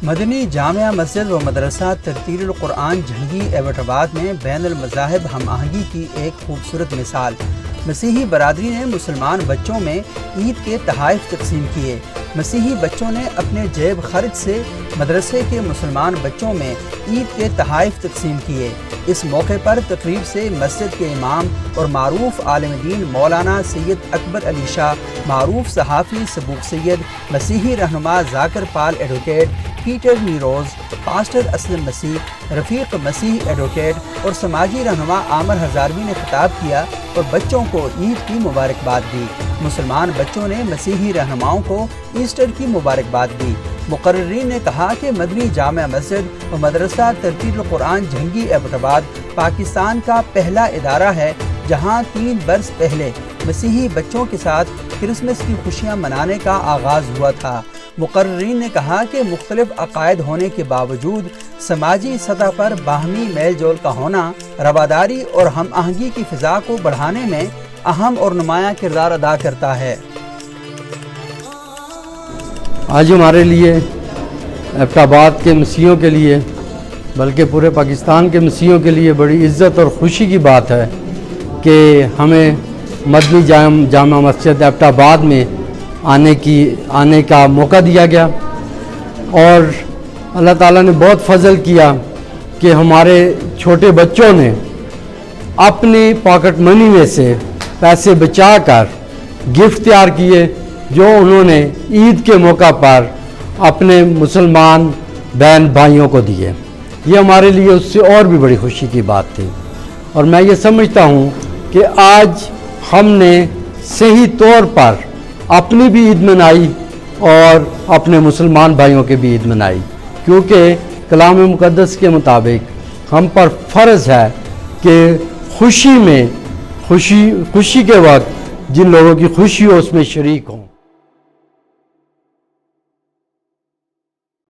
مدنی جامعہ مسجد و مدرسہ ترتیل القرآن جھنگی ایبٹ آباد میں بین المذاہب ہم آہنگی کی ایک خوبصورت مثال۔ مسیحی برادری نے مسلمان بچوں میں عید کے تحائف تقسیم کیے۔ مسیحی بچوں نے اپنے جیب خرچ سے مدرسے کے مسلمان بچوں میں عید کے تحائف تقسیم کیے۔ اس موقع پر تقریب سے مسجد کے امام اور معروف عالم دین مولانا سید اکبر علی شاہ، معروف صحافی سبوق سید، مسیحی رہنما ذاکر پال ایڈوکیٹ، پیٹر نیروز، پاسٹر اسلم مسیح، رفیق مسیح ایڈوکیٹ اور سماجی رہنما عامر ہزاروی نے خطاب کیا اور بچوں کو عید کی مبارکباد دی۔ مسلمان بچوں نے مسیحی رہنماؤں کو ایسٹر کی مبارکباد دی۔ مقررین نے کہا کہ مدنی جامعہ مسجد و مدرسہ ترتیل القرآن جھنگی ایبٹ آباد پاکستان کا پہلا ادارہ ہے جہاں 3 برس پہلے مسیحی بچوں کے ساتھ کرسمس کی خوشیاں منانے کا آغاز ہوا تھا۔ مقررین نے کہا کہ مختلف عقائد ہونے کے باوجود سماجی سطح پر باہمی میل جول کا ہونا رواداری اور ہم آہنگی کی فضا کو بڑھانے میں اہم اور نمایاں کردار ادا کرتا ہے۔ آج ہمارے لیے ایبٹ آباد کے مسیحیوں کے لیے بلکہ پورے پاکستان کے مسیحیوں کے لیے بڑی عزت اور خوشی کی بات ہے کہ ہمیں مدنی جامعہ مسجد ایبٹ آباد میں آنے کا موقع دیا گیا، اور اللہ تعالیٰ نے بہت فضل کیا کہ ہمارے چھوٹے بچوں نے اپنی پاکٹ منی میں سے پیسے بچا کر گفٹ تیار کیے جو انہوں نے عید کے موقع پر اپنے مسلمان بہن بھائیوں کو دیے۔ یہ ہمارے لیے اس سے اور بھی بڑی خوشی کی بات تھی، اور میں یہ سمجھتا ہوں کہ آج ہم نے صحیح طور پر اپنی بھی عید منائی اور اپنے مسلمان بھائیوں کی بھی عید منائی، کیونکہ کلام مقدس کے مطابق ہم پر فرض ہے کہ خوشی کے وقت جن لوگوں کی خوشی ہو اس میں شریک ہوں۔